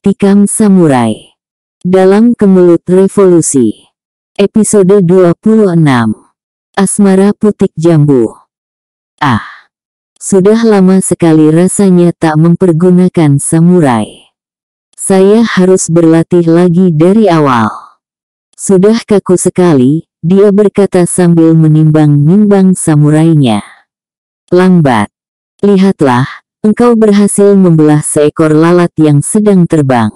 Tikam Samurai. Dalam Kemelut Revolusi. Episode 26. Asmara Putik Jambu. Sudah lama sekali rasanya tak mempergunakan samurai. Saya harus berlatih lagi dari awal. Sudah kaku sekali, dia berkata sambil menimbang-nimbang samurainya. Lambat. Lihatlah, engkau berhasil membelah seekor lalat yang sedang terbang.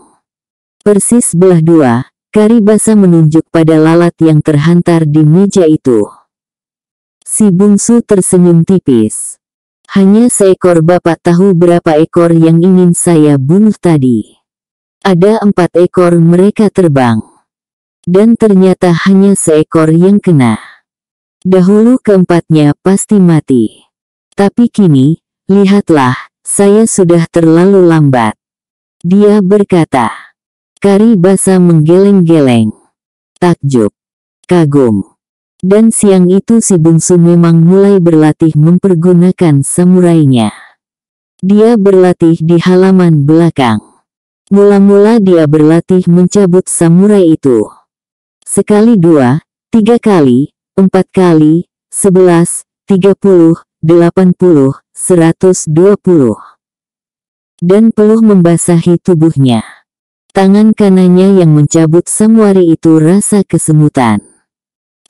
Persis belah dua, Karibasa menunjuk pada lalat yang terhantar di meja itu. Si bungsu tersenyum tipis. Hanya seekor, Bapak tahu berapa ekor yang ingin saya bunuh tadi? Ada 4 ekor mereka terbang. Dan ternyata hanya seekor yang kena. Dahulu keempatnya pasti mati. Tapi kini, lihatlah, saya sudah terlalu lambat. Dia berkata. Karibasa menggeleng-geleng. Takjub. Kagum. Dan siang itu si bungsu memang mulai berlatih mempergunakan samurainya. Dia berlatih di halaman belakang. Mula-mula dia berlatih mencabut samurai itu. Sekali 2, 3 kali, 4 kali, 11, 30, 80, 120. Dan peluh membasahi tubuhnya. Tangan kanannya yang mencabut samurai itu rasa kesemutan.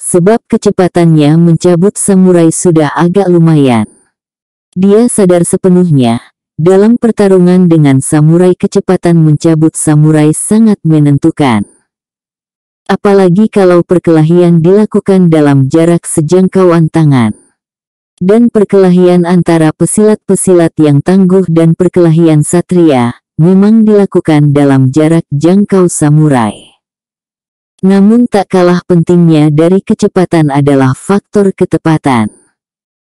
Sebab kecepatannya mencabut samurai sudah agak lumayan. Dia sadar sepenuhnya, dalam pertarungan dengan samurai kecepatan mencabut samurai sangat menentukan. Apalagi kalau perkelahian dilakukan dalam jarak sejangkauan tangan. Dan perkelahian antara pesilat-pesilat yang tangguh dan perkelahian satria, memang dilakukan dalam jarak jangkau samurai. Namun tak kalah pentingnya dari kecepatan adalah faktor ketepatan.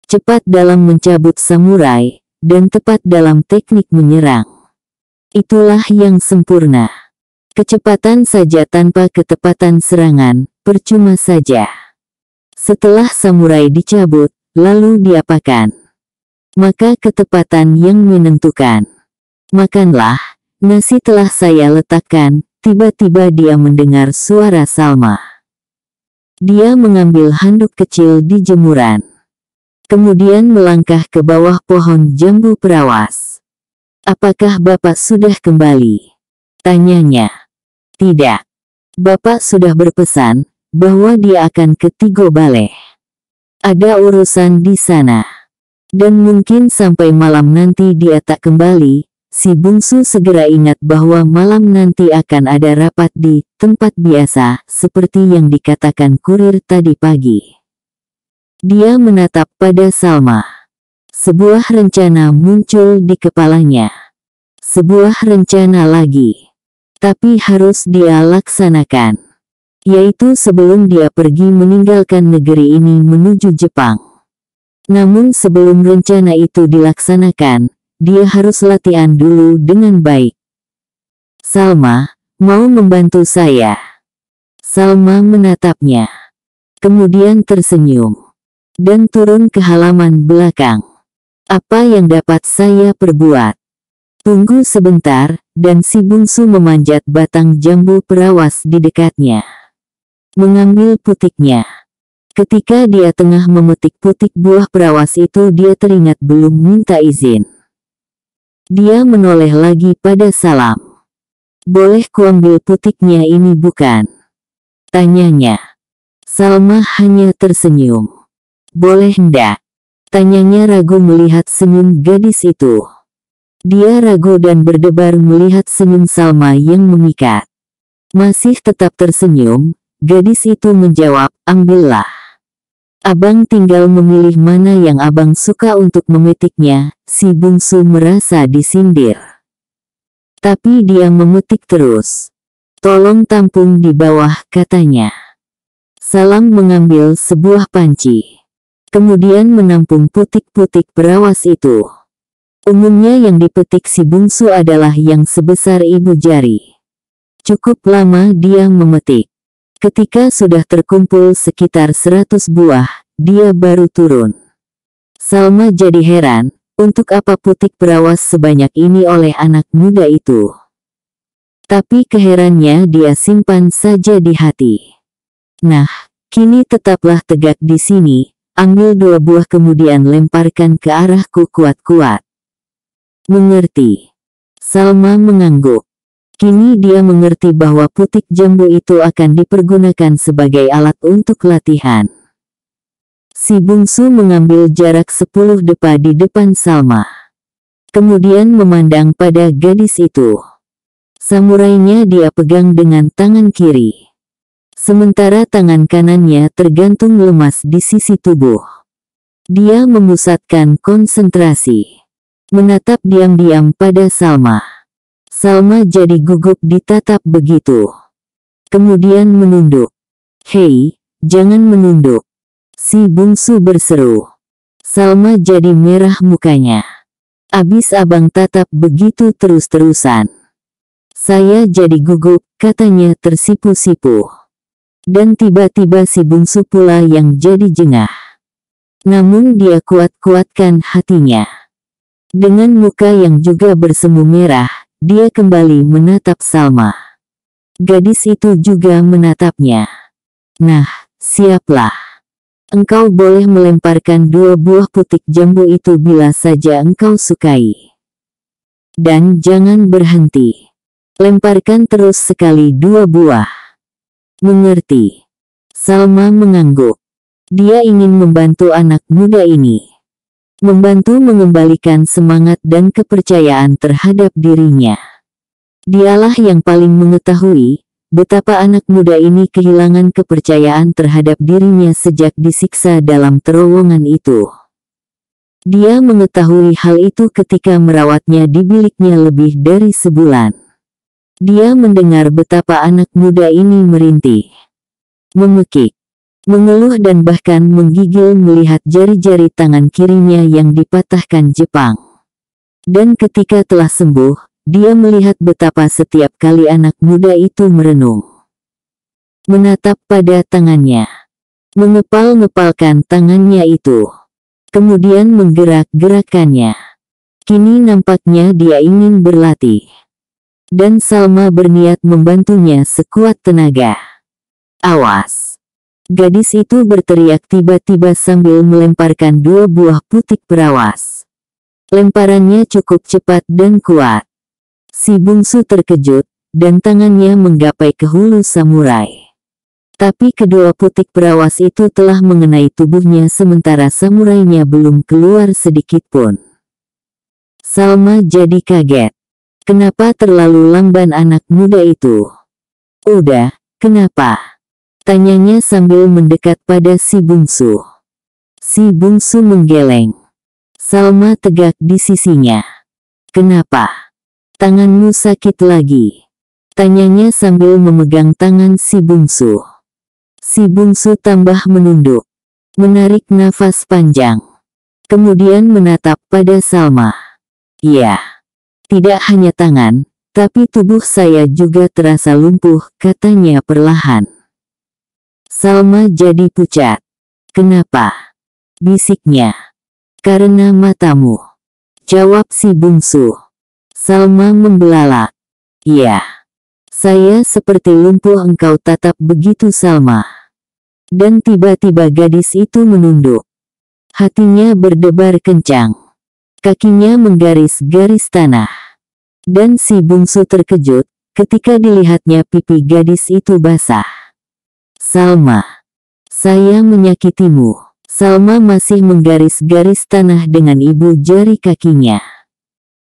Cepat dalam mencabut samurai, dan tepat dalam teknik menyerang. Itulah yang sempurna. Kecepatan saja tanpa ketepatan serangan, percuma saja. Setelah samurai dicabut, lalu diapakan? Maka ketepatan yang menentukan. Makanlah, nasi telah saya letakkan. Tiba-tiba dia mendengar suara Salma. Dia mengambil handuk kecil di jemuran. Kemudian melangkah ke bawah pohon jambu perawas. Apakah Bapak sudah kembali? Tanyanya. Tidak. Bapak sudah berpesan bahwa dia akan ke Tigo Baleh. Ada urusan di sana. Dan mungkin sampai malam nanti dia tak kembali. Si bungsu segera ingat bahwa malam nanti akan ada rapat di tempat biasa, seperti yang dikatakan kurir tadi pagi. Dia menatap pada Salma. Sebuah rencana muncul di kepalanya. Sebuah rencana lagi. Tapi harus dia laksanakan. Yaitu sebelum dia pergi meninggalkan negeri ini menuju Jepang. Namun sebelum rencana itu dilaksanakan, dia harus latihan dulu dengan baik. Salma, mau membantu saya? Salma menatapnya. Kemudian tersenyum. Dan turun ke halaman belakang. Apa yang dapat saya perbuat? Tunggu sebentar, dan si bungsu memanjat batang jambu perawas di dekatnya. Mengambil putiknya. Ketika dia tengah memetik putik buah perawas itu, dia teringat belum minta izin. Dia menoleh lagi pada Salam. Boleh kuambil putiknya ini bukan? Tanyanya. Salma hanya tersenyum. Boleh ndak? Tanyanya ragu melihat senyum gadis itu. Dia ragu dan berdebar melihat senyum Salma yang memikat. Masih tetap tersenyum, gadis itu menjawab, ambillah. Abang tinggal memilih mana yang abang suka untuk memetiknya. Si bungsu merasa disindir. Tapi dia memetik terus. Tolong tampung di bawah, katanya. Salam mengambil sebuah panci. Kemudian menampung putik-putik perawas itu. Umumnya yang dipetik si bungsu adalah yang sebesar ibu jari. Cukup lama dia memetik. Ketika sudah terkumpul sekitar 100 buah, dia baru turun. Salma jadi heran, untuk apa putik perawas sebanyak ini oleh anak muda itu? Tapi keherannya dia simpan saja di hati. Nah, kini tetaplah tegak di sini, ambil 2 buah kemudian lemparkan ke arahku kuat-kuat. Mengerti? Salma mengangguk. Kini dia mengerti bahwa putik jambu itu akan dipergunakan sebagai alat untuk latihan. Si bungsu mengambil jarak 10 depa di depan Salma. Kemudian memandang pada gadis itu. Samurainya dia pegang dengan tangan kiri. Sementara tangan kanannya tergantung lemas di sisi tubuh. Dia memusatkan konsentrasi. Menatap diam-diam pada Salma. Salma jadi gugup ditatap begitu. Kemudian menunduk. "Hei, jangan menunduk," si bungsu berseru. Salma jadi merah mukanya. "Abis abang tatap begitu terus-terusan, saya jadi gugup," katanya tersipu-sipu. Dan tiba-tiba si bungsu pula yang jadi jengah. Namun dia kuat-kuatkan hatinya. Dengan muka yang juga bersemu merah, dia kembali menatap Salma. Gadis itu juga menatapnya. "Nah, siaplah. Engkau boleh melemparkan 2 buah putik jambu itu bila saja engkau sukai. Dan jangan berhenti. Lemparkan terus sekali 2 buah. Mengerti?" Salma mengangguk. Dia ingin membantu anak muda ini. Membantu mengembalikan semangat dan kepercayaan terhadap dirinya. Dialah yang paling mengetahui betapa anak muda ini kehilangan kepercayaan terhadap dirinya sejak disiksa dalam terowongan itu. Dia mengetahui hal itu ketika merawatnya di biliknya lebih dari sebulan. Dia mendengar betapa anak muda ini merintih, memekik, mengeluh dan bahkan menggigil melihat jari-jari tangan kirinya yang dipatahkan Jepang. Dan ketika telah sembuh, dia melihat betapa setiap kali anak muda itu merenung, menatap pada tangannya, mengepal-ngepalkan tangannya itu, kemudian menggerak-gerakannya. Kini nampaknya dia ingin berlatih. Dan Salma berniat membantunya sekuat tenaga. "Awas!" Gadis itu berteriak tiba-tiba sambil melemparkan 2 buah putik perawas. Lemparannya cukup cepat dan kuat. Si bungsu terkejut, dan tangannya menggapai ke hulu samurai. Tapi kedua putik perawas itu telah mengenai tubuhnya sementara samurainya belum keluar sedikit pun. Salma jadi kaget. Kenapa terlalu lamban anak muda itu? "Udah, kenapa?" tanyanya sambil mendekat pada si bungsu. Si bungsu menggeleng. Salma tegak di sisinya. "Kenapa? Tanganmu sakit lagi?" tanyanya sambil memegang tangan si bungsu. Si bungsu tambah menunduk, menarik nafas panjang. Kemudian menatap pada Salma. "Ya, tidak hanya tangan, tapi tubuh saya juga terasa lumpuh," katanya perlahan. Salma jadi pucat. "Kenapa?" bisiknya. "Karena matamu," jawab si bungsu. Salma membelalak. "Ya, saya seperti lumpuh." "Engkau tatap begitu Salma." Dan tiba-tiba gadis itu menunduk. Hatinya berdebar kencang. Kakinya menggaris-garis tanah. Dan si bungsu terkejut ketika dilihatnya pipi gadis itu basah. "Salma, saya menyakitimu." Salma masih menggaris-garis tanah dengan ibu jari kakinya.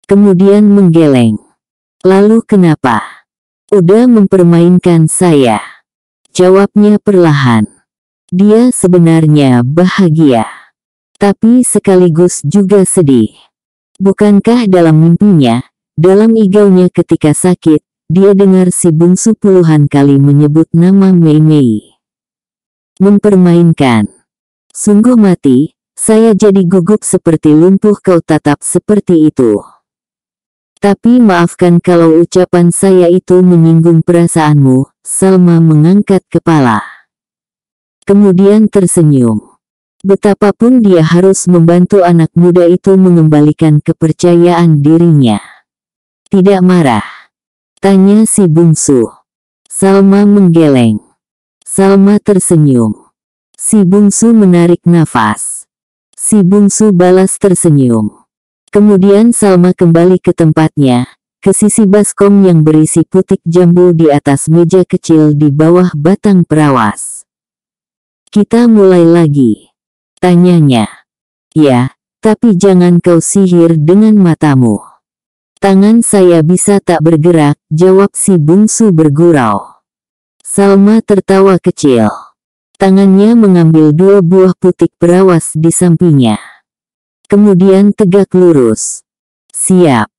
Kemudian menggeleng. "Lalu kenapa?" "Udah mempermainkan saya," jawabnya perlahan. Dia sebenarnya bahagia, tapi sekaligus juga sedih. Bukankah dalam mimpinya, dalam igaunya ketika sakit, dia dengar si bungsu puluhan kali menyebut nama Mei Mei. Mempermainkan. Sungguh mati, saya jadi gugup seperti lumpuh. Kau tatap seperti itu. Tapi maafkan kalau ucapan saya itu menyinggung perasaanmu. Salma mengangkat kepala. Kemudian tersenyum. Betapapun dia harus membantu anak muda itu mengembalikan kepercayaan dirinya. Tidak marah. Tanya si bungsu. Salma menggeleng. Salma tersenyum. Si bungsu menarik nafas. Si bungsu balas tersenyum. Kemudian Salma kembali ke tempatnya, ke sisi baskom yang berisi putik jambu di atas meja kecil di bawah batang perawas. Kita mulai lagi, tanyanya. Ya, tapi jangan kau sihir dengan matamu. Tangan saya bisa tak bergerak, jawab si bungsu bergurau. Salma tertawa kecil. Tangannya mengambil 2 buah putik perawas di sampingnya. Kemudian tegak lurus. Siap,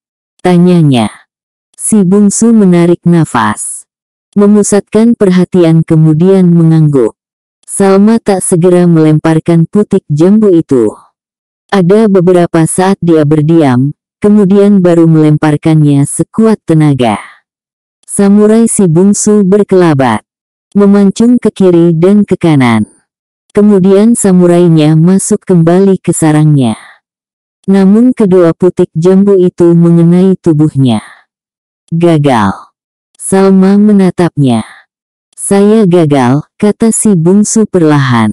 tanyanya. Si bungsu menarik nafas. Memusatkan perhatian kemudian mengangguk. Salma tak segera melemparkan putik jambu itu. Ada beberapa saat dia berdiam, kemudian baru melemparkannya sekuat tenaga. Samurai si bungsu berkelabat, memancung ke kiri dan ke kanan. Kemudian samurainya masuk kembali ke sarangnya. Namun kedua putik jambu itu mengenai tubuhnya. Gagal. Salma menatapnya. Saya gagal, kata si bungsu perlahan.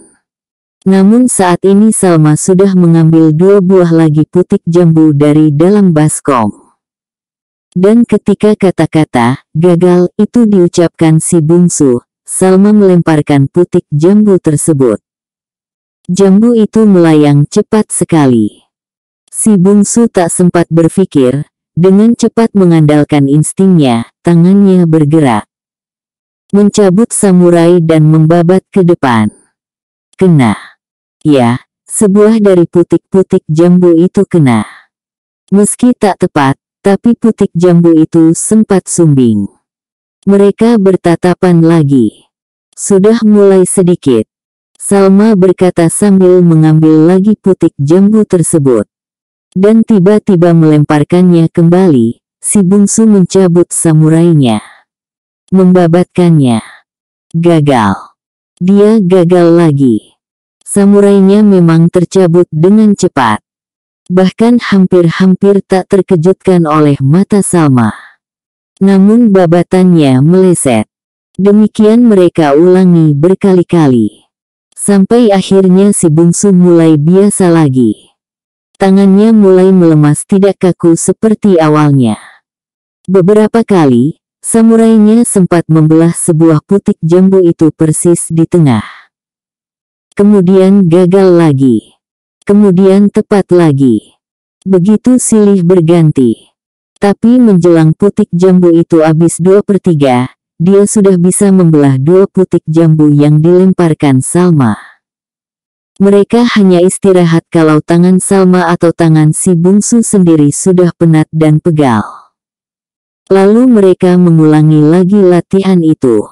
Namun saat ini Salma sudah mengambil 2 buah lagi putik jambu dari dalam baskom. Dan ketika kata-kata gagal itu diucapkan si bungsu, Salma melemparkan putik jambu tersebut. Jambu itu melayang cepat sekali. Si bungsu tak sempat berpikir, dengan cepat mengandalkan instingnya, tangannya bergerak. Mencabut samurai dan membabat ke depan. Kena. Ya, sebuah dari putik-putik jambu itu kena. Meski tak tepat, tapi putik jambu itu sempat sumbing. Mereka bertatapan lagi. Sudah mulai sedikit. Salma berkata sambil mengambil lagi putik jambu tersebut. Dan tiba-tiba melemparkannya kembali, si bungsu mencabut samurainya. Membabatkannya. Gagal. Dia gagal lagi. Samurainya memang tercabut dengan cepat. Bahkan hampir-hampir tak terkejutkan oleh mata Salma. Namun babatannya meleset. Demikian mereka ulangi berkali-kali. Sampai akhirnya si bungsu mulai biasa lagi. Tangannya mulai melemas tidak kaku seperti awalnya. Beberapa kali, samurainya sempat membelah sebuah putik jambu itu persis di tengah. Kemudian gagal lagi. Kemudian tepat lagi. Begitu silih berganti. Tapi menjelang putik jambu itu habis 2/3, dia sudah bisa membelah 2 putik jambu yang dilemparkan Salma. Mereka hanya istirahat kalau tangan Salma atau tangan si bungsu sendiri sudah penat dan pegal. Lalu mereka mengulangi lagi latihan itu.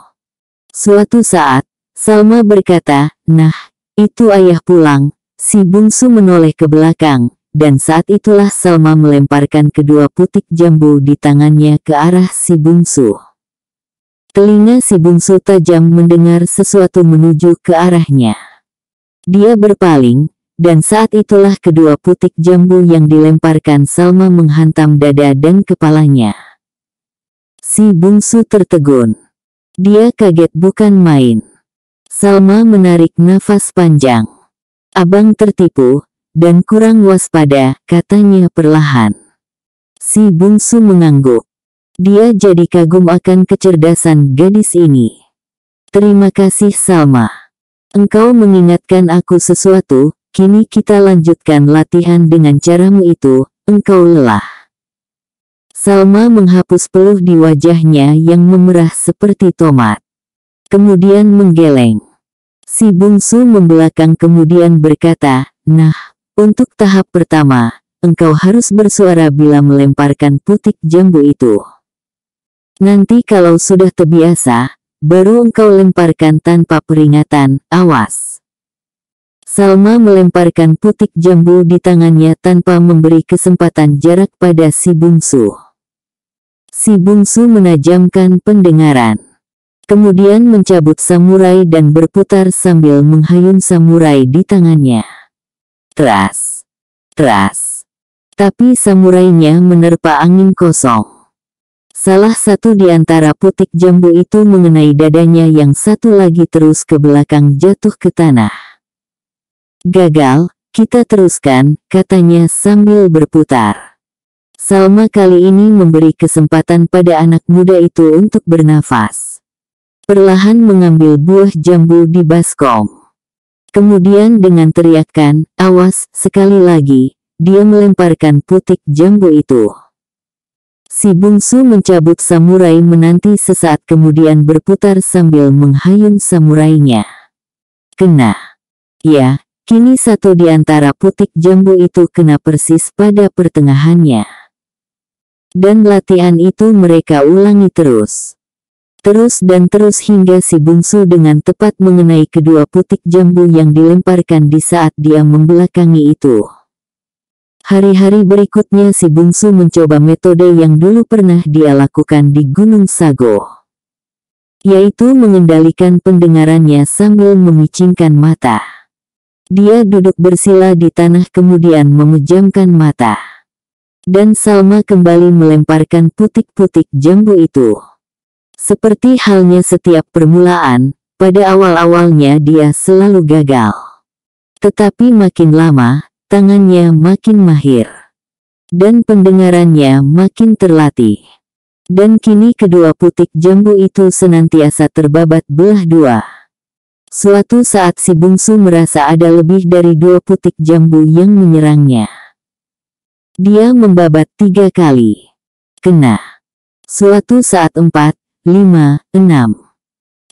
Suatu saat, Salma berkata, "Nah, itu ayah pulang." Si bungsu menoleh ke belakang, dan saat itulah Salma melemparkan kedua putik jambu di tangannya ke arah si bungsu. Telinga si bungsu tajam mendengar sesuatu menuju ke arahnya. Dia berpaling, dan saat itulah kedua putik jambu yang dilemparkan Salma menghantam dada dan kepalanya. Si bungsu tertegun. Dia kaget bukan main. Salma menarik nafas panjang. Abang tertipu, dan kurang waspada, katanya perlahan. Si bungsu mengangguk. Dia jadi kagum akan kecerdasan gadis ini. Terima kasih Salma. Engkau mengingatkan aku sesuatu, kini kita lanjutkan latihan dengan caramu itu, engkau lelah. Salma menghapus peluh di wajahnya yang memerah seperti tomat. Kemudian menggeleng. Si bungsu membelakang kemudian berkata, "Nah, untuk tahap pertama, engkau harus bersuara bila melemparkan putik jambu itu. Nanti kalau sudah terbiasa, baru engkau lemparkan tanpa peringatan, awas." Salma melemparkan putik jambu di tangannya tanpa memberi kesempatan jarak pada si bungsu. Si bungsu menajamkan pendengaran. Kemudian mencabut samurai dan berputar sambil menghayun samurai di tangannya. Teras. Teras. Tapi samurainya menerpa angin kosong. Salah satu di antara putik jambu itu mengenai dadanya, yang satu lagi terus ke belakang jatuh ke tanah. "Gagal, kita teruskan," katanya sambil berputar. Salma kali ini memberi kesempatan pada anak muda itu untuk bernafas. Perlahan mengambil buah jambu di baskom. Kemudian dengan teriakan, "Awas!" sekali lagi, dia melemparkan putik jambu itu. Si bungsu mencabut samurai menanti sesaat kemudian berputar sambil menghayun samurainya. Kena. Ya, kini satu di antara putik jambu itu kena persis pada pertengahannya. Dan latihan itu mereka ulangi terus. Terus dan terus hingga si bungsu dengan tepat mengenai kedua putik jambu yang dilemparkan di saat dia membelakangi itu. Hari-hari berikutnya si bungsu mencoba metode yang dulu pernah dia lakukan di Gunung Sago, yaitu mengendalikan pendengarannya sambil memicingkan mata. Dia duduk bersila di tanah kemudian memejamkan mata. Dan Salma kembali melemparkan putik-putik jambu itu. Seperti halnya setiap permulaan, pada awal-awalnya dia selalu gagal. Tetapi makin lama, tangannya makin mahir. Dan pendengarannya makin terlatih. Dan kini kedua putik jambu itu senantiasa terbabat belah dua. Suatu saat si bungsu merasa ada lebih dari 2 putik jambu yang menyerangnya. Dia membabat 3 kali. Kena. Suatu saat 4, 5, 6.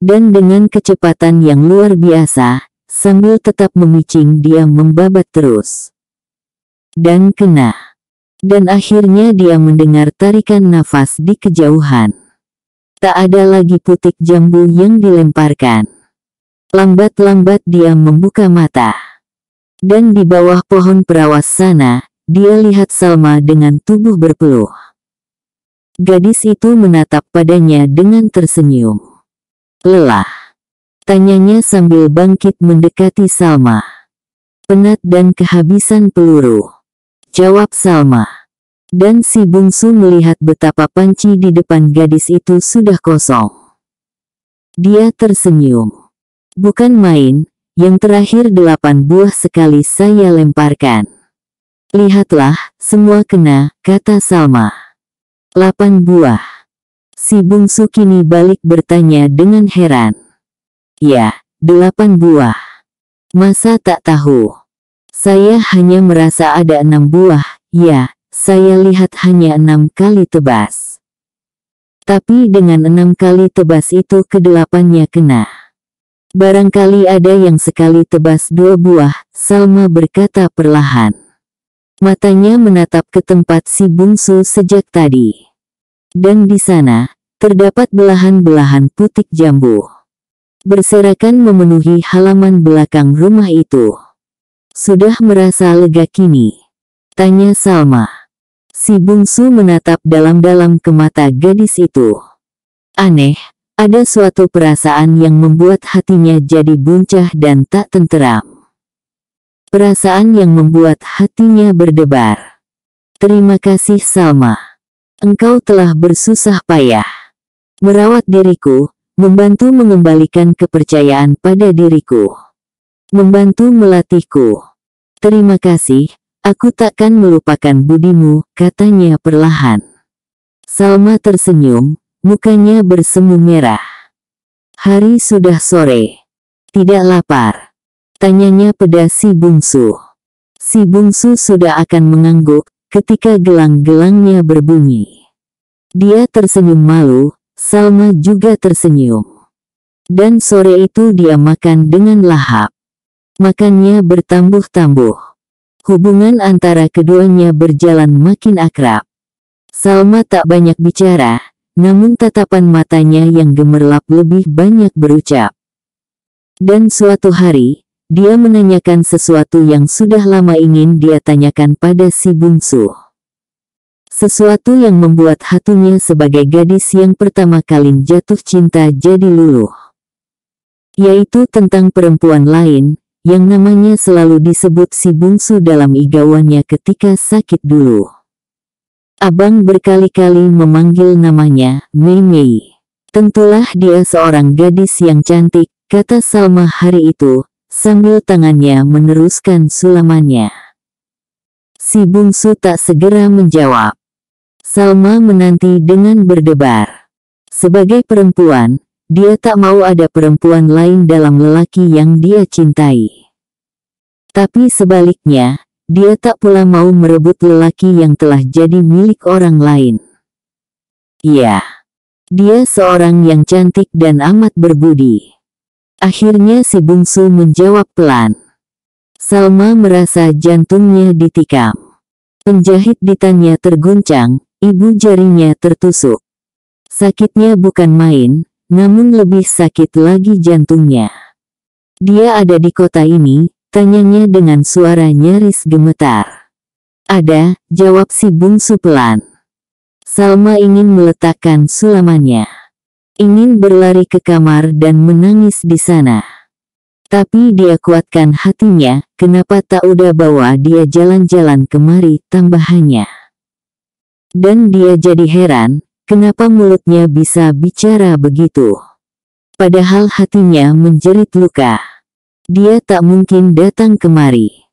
Dan dengan kecepatan yang luar biasa, sambil tetap memicing dia membabat terus. Dan kena. Dan akhirnya dia mendengar tarikan nafas di kejauhan. Tak ada lagi putik jambu yang dilemparkan. Lambat-lambat dia membuka mata. Dan di bawah pohon perawas sana, dia lihat Salma dengan tubuh berpeluh. Gadis itu menatap padanya dengan tersenyum. "Lelah?" tanyanya sambil bangkit mendekati Salma. "Penat dan kehabisan peluru," jawab Salma. Dan si bungsu melihat betapa panci di depan gadis itu sudah kosong. Dia tersenyum. "Bukan main, yang terakhir 8 buah sekali saya lemparkan." "Lihatlah, semua kena," kata Salma. 8 buah. Si bungsu kini balik bertanya dengan heran. "Ya, 8 buah. Masa tak tahu? Saya hanya merasa ada 6 buah, ya, saya lihat hanya 6 kali tebas." Tapi dengan 6 kali tebas itu ke-8-nya kena. "Barangkali ada yang sekali tebas 2 buah, Salma berkata perlahan. Matanya menatap ke tempat si bungsu sejak tadi. Dan di sana, terdapat belahan-belahan putik jambu. Berserakan memenuhi halaman belakang rumah itu. "Sudah merasa lega kini?" tanya Salma. Si bungsu menatap dalam-dalam ke mata gadis itu. Aneh, ada suatu perasaan yang membuat hatinya jadi buncah dan tak tenteram. Perasaan yang membuat hatinya berdebar. "Terima kasih Salma. Engkau telah bersusah payah merawat diriku, membantu mengembalikan kepercayaan pada diriku, membantu melatihku. Terima kasih, aku takkan melupakan budimu," katanya perlahan. Salma tersenyum, mukanya bersemu merah. "Hari sudah sore. Tidak lapar?" tanyanya pada si bungsu. Si bungsu sudah akan mengangguk, ketika gelang-gelangnya berbunyi. Dia tersenyum malu, Salma juga tersenyum. Dan sore itu dia makan dengan lahap. Makannya bertambuh-tambuh. Hubungan antara keduanya berjalan makin akrab. Salma tak banyak bicara, namun tatapan matanya yang gemerlap lebih banyak berucap. Dan suatu hari, dia menanyakan sesuatu yang sudah lama ingin dia tanyakan pada si bungsu. Sesuatu yang membuat hatinya sebagai gadis yang pertama kali jatuh cinta jadi luluh. Yaitu tentang perempuan lain, yang namanya selalu disebut si bungsu dalam igawannya ketika sakit dulu. Abang berkali-kali memanggil namanya, Mei Mei. Tentulah dia seorang gadis yang cantik, kata Salma hari itu, sambil tangannya meneruskan sulamannya. Si bungsu tak segera menjawab. Salma menanti dengan berdebar. Sebagai perempuan, dia tak mau ada perempuan lain dalam lelaki yang dia cintai. Tapi sebaliknya, dia tak pula mau merebut lelaki yang telah jadi milik orang lain. Iya, dia seorang yang cantik dan amat berbudi. Akhirnya si bungsu menjawab pelan. Salma merasa jantungnya ditikam. Penjahit ditanya terguncang, ibu jarinya tertusuk. Sakitnya bukan main, namun lebih sakit lagi jantungnya. Dia ada di kota ini, tanyanya dengan suara nyaris gemetar. Ada, jawab si bungsu pelan. Salma ingin meletakkan sulamannya. Ingin berlari ke kamar dan menangis di sana. Tapi dia kuatkan hatinya, kenapa tak udah bawa dia jalan-jalan kemari, tambahannya. Dan dia jadi heran, kenapa mulutnya bisa bicara begitu. Padahal hatinya menjerit luka. Dia tak mungkin datang kemari.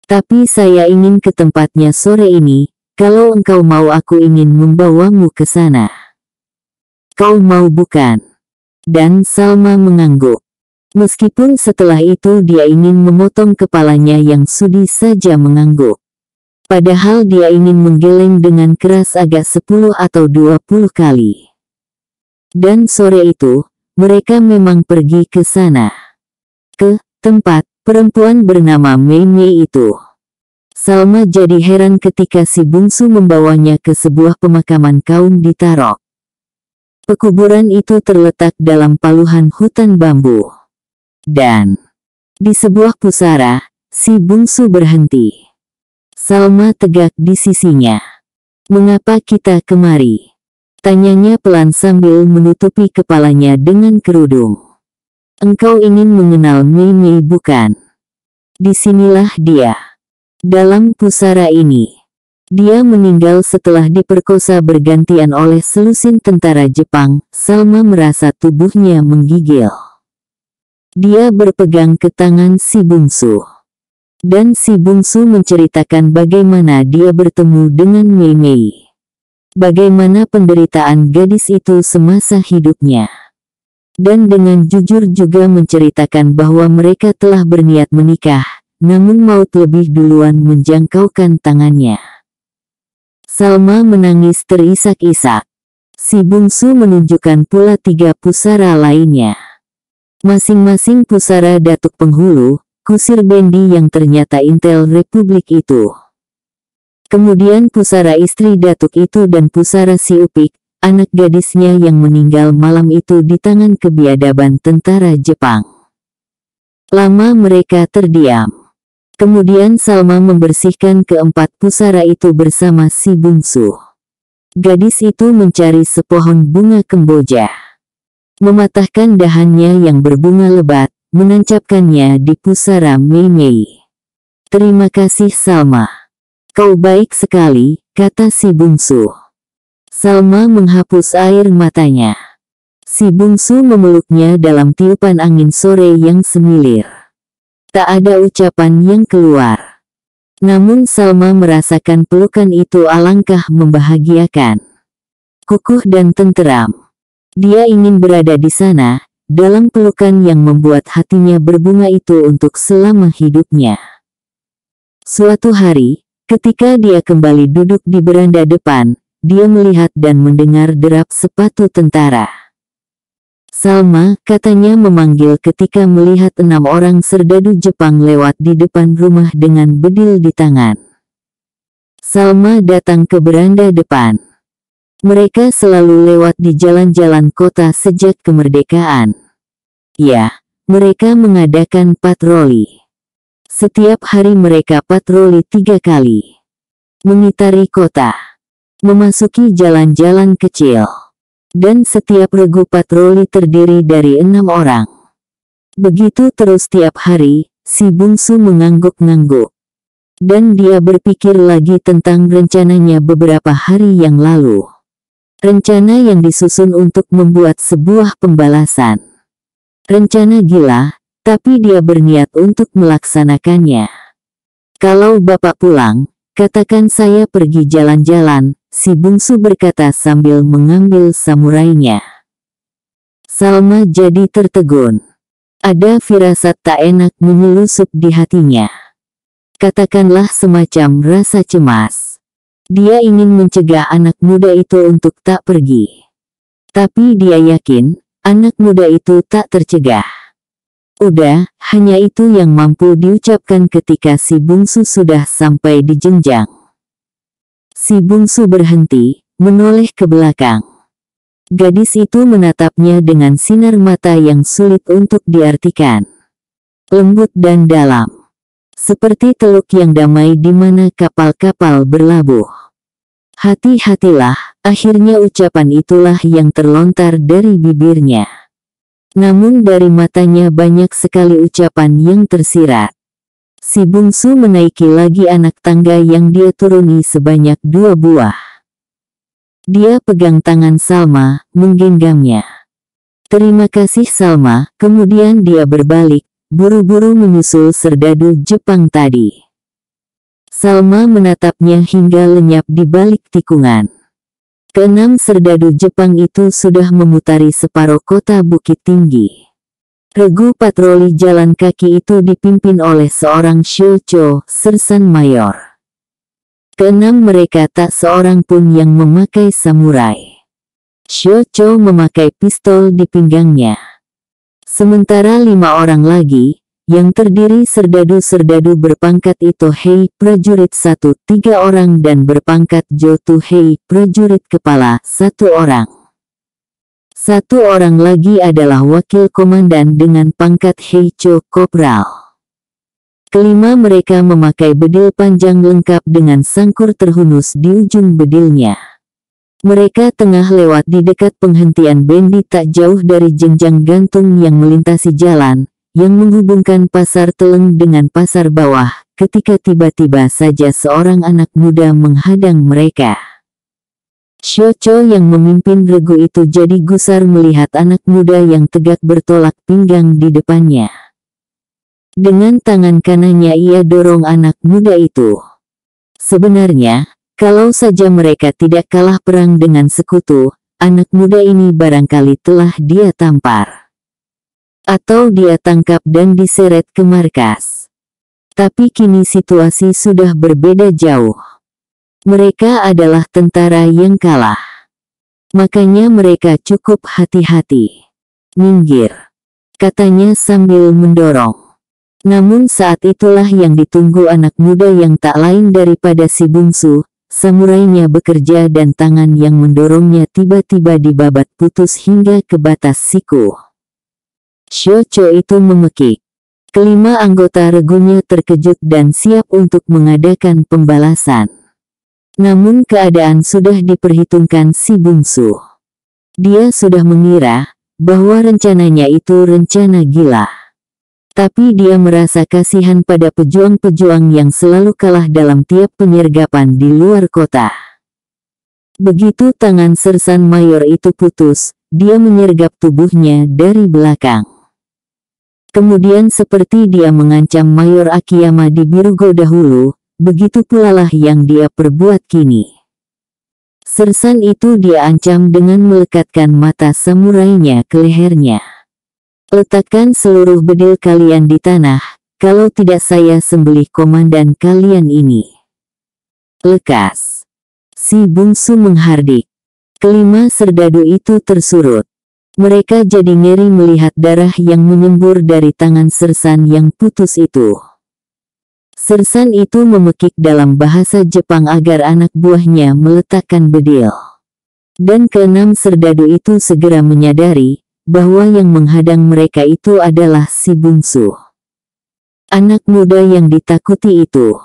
Tapi saya ingin ke tempatnya sore ini, kalau engkau mau aku ingin membawamu ke sana. Kau mau bukan? Dan Salma mengangguk. Meskipun setelah itu dia ingin memotong kepalanya yang sudi saja mengangguk. Padahal dia ingin menggeleng dengan keras agak 10 atau 20 kali. Dan sore itu, mereka memang pergi ke sana. Ke tempat perempuan bernama Mei Mei itu. Salma jadi heran ketika si bungsu membawanya ke sebuah pemakaman kaum di Tarok. Pekuburan itu terletak dalam paluhan hutan bambu. Dan di sebuah pusara, si bungsu berhenti. Salma tegak di sisinya. Mengapa kita kemari? Tanyanya pelan sambil menutupi kepalanya dengan kerudung. Engkau ingin mengenal Mei Mei bukan? Disinilah dia. Dalam pusara ini. Dia meninggal setelah diperkosa bergantian oleh selusin tentara Jepang. Salma merasa tubuhnya menggigil. Dia berpegang ke tangan si bungsu. Dan si bungsu menceritakan bagaimana dia bertemu dengan Mei Mei. Bagaimana penderitaan gadis itu semasa hidupnya. Dan dengan jujur juga menceritakan bahwa mereka telah berniat menikah, namun maut lebih duluan menjangkaukan tangannya. Salma menangis terisak-isak. Si bungsu menunjukkan pula 3 pusara lainnya. Masing-masing pusara Datuk Penghulu, kusir bendi yang ternyata intel Republik itu. Kemudian pusara istri Datuk itu dan pusara si Upik, anak gadisnya yang meninggal malam itu di tangan kebiadaban tentara Jepang. Lama mereka terdiam. Kemudian Salma membersihkan keempat pusara itu bersama si bungsu. Gadis itu mencari sepohon bunga kemboja. Mematahkan dahannya yang berbunga lebat, menancapkannya di pusara Mei Mei. Terima kasih Salma. Kau baik sekali, kata si bungsu. Salma menghapus air matanya. Si bungsu memeluknya dalam tiupan angin sore yang semilir. Tak ada ucapan yang keluar. Namun Salma merasakan pelukan itu alangkah membahagiakan. Kukuh dan tenteram. Dia ingin berada di sana, dalam pelukan yang membuat hatinya berbunga itu untuk selama hidupnya. Suatu hari, ketika dia kembali duduk di beranda depan, dia melihat dan mendengar derap sepatu tentara. Salma, katanya memanggil ketika melihat 6 orang serdadu Jepang lewat di depan rumah dengan bedil di tangan. Salma datang ke beranda depan. Mereka selalu lewat di jalan-jalan kota sejak kemerdekaan. Ya, mereka mengadakan patroli. Setiap hari mereka patroli 3 kali. Mengitari kota. Memasuki jalan-jalan kecil. Dan setiap regu patroli terdiri dari 6 orang. Begitu terus tiap hari, si bungsu mengangguk-ngangguk. Dan dia berpikir lagi tentang rencananya beberapa hari yang lalu. Rencana yang disusun untuk membuat sebuah pembalasan. Rencana gila, tapi dia berniat untuk melaksanakannya. Kalau Bapak pulang, katakan saya pergi jalan-jalan, si bungsu berkata sambil mengambil samurainya. Salma jadi tertegun. Ada firasat tak enak menyelusup di hatinya. Katakanlah semacam rasa cemas. Dia ingin mencegah anak muda itu untuk tak pergi. Tapi dia yakin, anak muda itu tak tercegah. Udah, hanya itu yang mampu diucapkan ketika si bungsu sudah sampai di jenjang. Si bungsu berhenti, menoleh ke belakang. Gadis itu menatapnya dengan sinar mata yang sulit untuk diartikan. Lembut dan dalam. Seperti teluk yang damai di mana kapal-kapal berlabuh. Hati-hatilah, akhirnya ucapan itulah yang terlontar dari bibirnya. Namun dari matanya banyak sekali ucapan yang tersirat. Si bungsu menaiki lagi anak tangga yang dia turuni sebanyak 2 buah. Dia pegang tangan Salma, menggenggamnya. Terima kasih Salma, kemudian dia berbalik, buru-buru menyusul serdadu Jepang tadi. Salma menatapnya hingga lenyap di balik tikungan. Keenam serdadu Jepang itu sudah memutari separuh kota Bukit Tinggi. Regu patroli jalan kaki itu dipimpin oleh seorang Shocho, sersan mayor. Keenam mereka tak seorang pun yang memakai samurai. Shocho memakai pistol di pinggangnya. Sementara 5 orang lagi, yang terdiri serdadu-serdadu berpangkat Itohei prajurit 1 3 orang dan berpangkat Jotuhei prajurit kepala 1 orang. 1 orang lagi adalah wakil komandan dengan pangkat Heicho Kopral. Kelima mereka memakai bedil panjang lengkap dengan sangkur terhunus di ujung bedilnya. Mereka tengah lewat di dekat penghentian bendi tak jauh dari jenjang gantung yang melintasi jalan, yang menghubungkan pasar Teleng dengan pasar bawah, ketika tiba-tiba saja seorang anak muda menghadang mereka. Shocho yang memimpin regu itu jadi gusar melihat anak muda yang tegak bertolak pinggang di depannya. Dengan tangan kanannya ia dorong anak muda itu. Sebenarnya, kalau saja mereka tidak kalah perang dengan sekutu, anak muda ini barangkali telah dia tampar. Atau dia tangkap dan diseret ke markas. Tapi kini situasi sudah berbeda jauh. Mereka adalah tentara yang kalah. Makanya mereka cukup hati-hati. Minggir, katanya sambil mendorong. Namun saat itulah yang ditunggu anak muda yang tak lain daripada si bungsu, samurainya bekerja dan tangan yang mendorongnya tiba-tiba dibabat putus hingga ke batas siku. Shocho itu memekik. Kelima anggota regunya terkejut dan siap untuk mengadakan pembalasan. Namun keadaan sudah diperhitungkan si bungsu. Dia sudah mengira bahwa rencananya itu rencana gila. Tapi dia merasa kasihan pada pejuang-pejuang yang selalu kalah dalam tiap penyergapan di luar kota. Begitu tangan sersan mayor itu putus, dia menyergap tubuhnya dari belakang. Kemudian seperti dia mengancam Mayor Akiyama di Birugo dahulu, begitu pula lah yang dia perbuat kini. Sersan itu dia ancam dengan melekatkan mata samurainya ke lehernya. Letakkan seluruh bedil kalian di tanah, kalau tidak saya sembelih komandan kalian ini. Lekas. Si bungsu menghardik. Kelima serdadu itu tersurut. Mereka jadi ngeri melihat darah yang menyembur dari tangan sersan yang putus itu. Sersan itu memekik dalam bahasa Jepang agar anak buahnya meletakkan bedil. Dan keenam serdadu itu segera menyadari bahwa yang menghadang mereka itu adalah si bungsu. Anak muda yang ditakuti itu.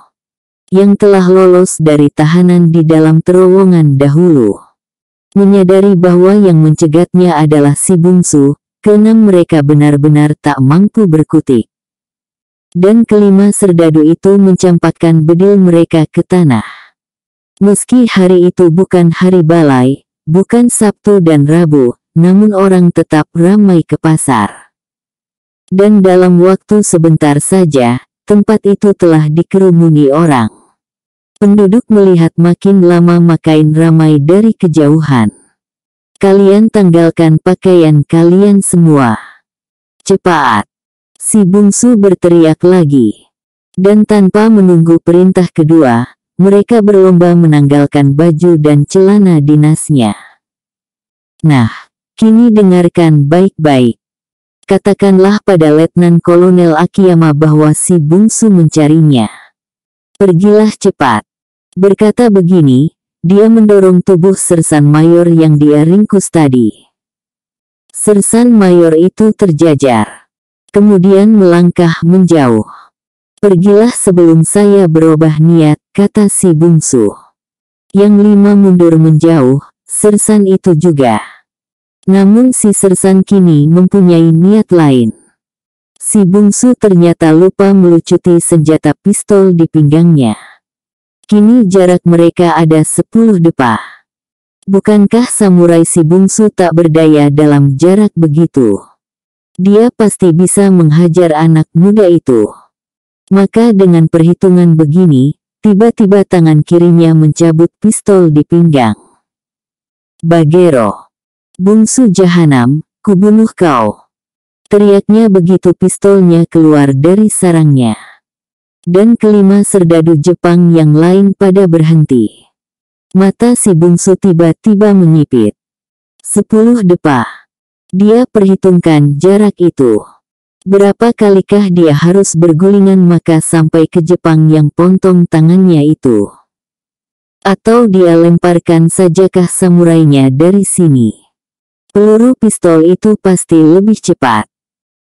Yang telah lolos dari tahanan di dalam terowongan dahulu. Menyadari bahwa yang mencegatnya adalah si bungsu, keenam mereka benar-benar tak mampu berkutik. Dan kelima serdadu itu mencampakkan bedil mereka ke tanah. Meski hari itu bukan hari balai, bukan Sabtu dan Rabu, namun orang tetap ramai ke pasar. Dan dalam waktu sebentar saja, tempat itu telah dikerumuni orang. Penduduk melihat makin lama makin ramai dari kejauhan. Kalian tanggalkan pakaian kalian semua. Cepat! Si bungsu berteriak lagi. Dan tanpa menunggu perintah kedua, mereka berlomba menanggalkan baju dan celana dinasnya. Nah, kini dengarkan baik-baik. Katakanlah pada Letnan Kolonel Akiyama bahwa si bungsu mencarinya. Pergilah cepat. Berkata begini, dia mendorong tubuh Sersan Mayor yang dia ringkus tadi. Sersan Mayor itu terjajar. Kemudian melangkah menjauh. Pergilah sebelum saya berubah niat, kata si bungsu. Yang lima mundur menjauh, Sersan itu juga. Namun si Sersan kini mempunyai niat lain. Si bungsu ternyata lupa melucuti senjata pistol di pinggangnya. Kini jarak mereka ada 10 depa. Bukankah samurai si bungsu tak berdaya dalam jarak begitu? Dia pasti bisa menghajar anak muda itu. Maka dengan perhitungan begini, tiba-tiba tangan kirinya mencabut pistol di pinggang. Bagero, bungsu jahanam, kubunuh kau. Teriaknya begitu pistolnya keluar dari sarangnya. Dan kelima serdadu Jepang yang lain pada berhenti. Mata si bungsu tiba-tiba menyipit. 10 depa. Dia perhitungkan jarak itu. Berapa kalikah dia harus bergulingan maka sampai ke Jepang yang potong tangannya itu? Atau dia lemparkan sajakah samurainya dari sini? Peluru pistol itu pasti lebih cepat.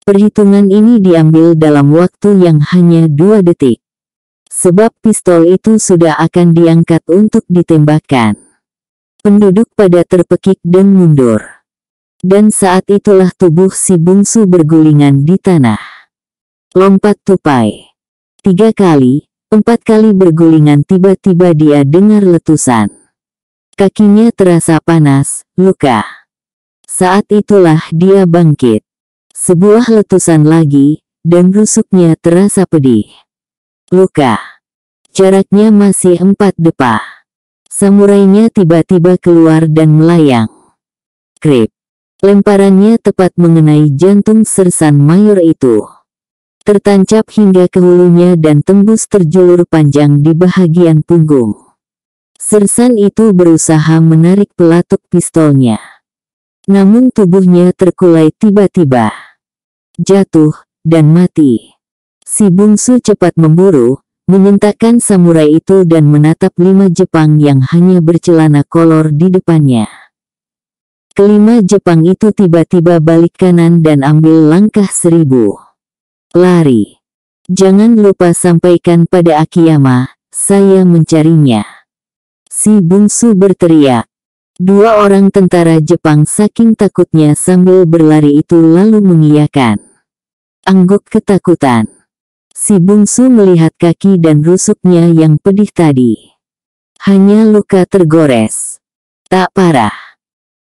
Perhitungan ini diambil dalam waktu yang hanya 2 detik. Sebab pistol itu sudah akan diangkat untuk ditembakkan. Penduduk pada terpekik dan mundur. Dan saat itulah tubuh si bungsu bergulingan di tanah. Lompat tupai. 3 kali, 4 kali bergulingan tiba-tiba dia dengar letusan. Kakinya terasa panas, luka. Saat itulah dia bangkit. Sebuah letusan lagi, dan rusuknya terasa pedih. Luka. Jaraknya masih 4 depa. Samurainya tiba-tiba keluar dan melayang. Krip. Lemparannya tepat mengenai jantung Sersan Mayor itu. Tertancap hingga ke hulunya dan tembus terjulur panjang di bahagian punggung. Sersan itu berusaha menarik pelatuk pistolnya. Namun tubuhnya terkulai tiba-tiba. Jatuh, dan mati. Si bungsu cepat memburu, menyentakkan samurai itu dan menatap 5 Jepang yang hanya bercelana kolor di depannya. Kelima Jepang itu tiba-tiba balik kanan dan ambil langkah 1000. Lari. Jangan lupa sampaikan pada Akiyama, saya mencarinya. Si bungsu berteriak. 2 orang tentara Jepang saking takutnya sambil berlari itu lalu mengiyakan. Angguk ketakutan. Si bungsu melihat kaki dan rusuknya yang pedih tadi. Hanya luka tergores. Tak parah.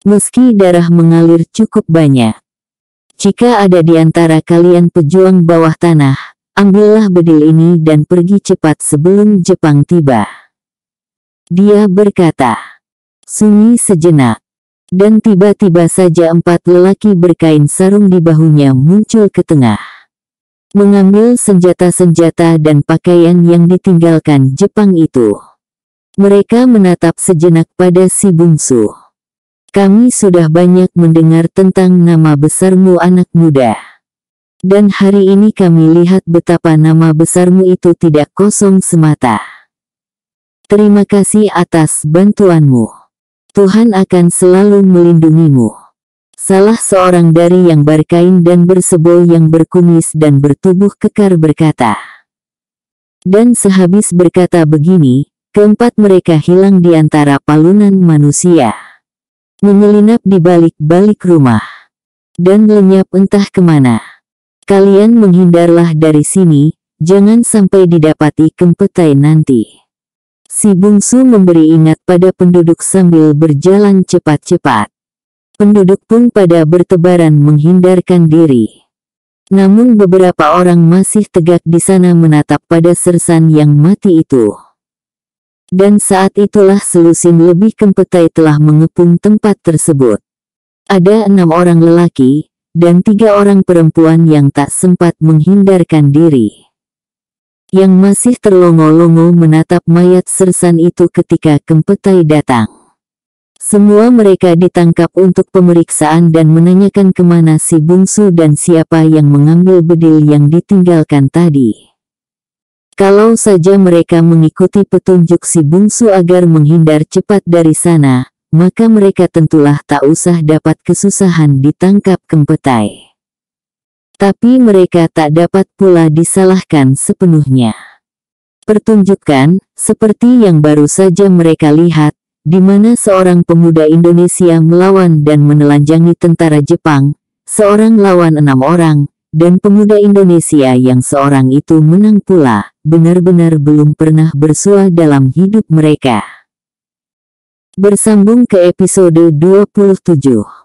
Meski darah mengalir cukup banyak. Jika ada di antara kalian pejuang bawah tanah, ambillah bedil ini dan pergi cepat sebelum Jepang tiba. Dia berkata. Sunyi sejenak. Dan tiba-tiba saja 4 lelaki berkain sarung di bahunya muncul ke tengah. Mengambil senjata-senjata dan pakaian yang ditinggalkan Jepang itu. Mereka menatap sejenak pada si bungsu. Kami sudah banyak mendengar tentang nama besarmu anak muda. Dan hari ini kami lihat betapa nama besarmu itu tidak kosong semata. Terima kasih atas bantuanmu. Tuhan akan selalu melindungimu. Salah seorang dari yang berkain dan bersebol yang berkumis dan bertubuh kekar berkata. Dan sehabis berkata begini, keempat mereka hilang di antara palunan manusia. Menyelinap di balik-balik rumah. Dan lenyap entah kemana. Kalian menghindarlah dari sini, jangan sampai didapati Kempetai nanti. Si bungsu memberi ingat pada penduduk sambil berjalan cepat-cepat. Penduduk pun pada bertebaran menghindarkan diri. Namun beberapa orang masih tegak di sana menatap pada sersan yang mati itu. Dan saat itulah selusin lebih Kempetai telah mengepung tempat tersebut. Ada 6 orang lelaki, dan 3 orang perempuan yang tak sempat menghindarkan diri. Yang masih terlongo-longo menatap mayat sersan itu ketika Kempetai datang. Semua mereka ditangkap untuk pemeriksaan dan menanyakan kemana si bungsu dan siapa yang mengambil bedil yang ditinggalkan tadi. Kalau saja mereka mengikuti petunjuk si bungsu agar menghindar cepat dari sana, maka mereka tentulah tak usah dapat kesusahan ditangkap Kempetai. Tapi mereka tak dapat pula disalahkan sepenuhnya. Pertunjukan, seperti yang baru saja mereka lihat, di mana seorang pemuda Indonesia melawan dan menelanjangi tentara Jepang, seorang lawan 6 orang, dan pemuda Indonesia yang seorang itu menang pula, benar-benar belum pernah bersua dalam hidup mereka. Bersambung ke episode 27.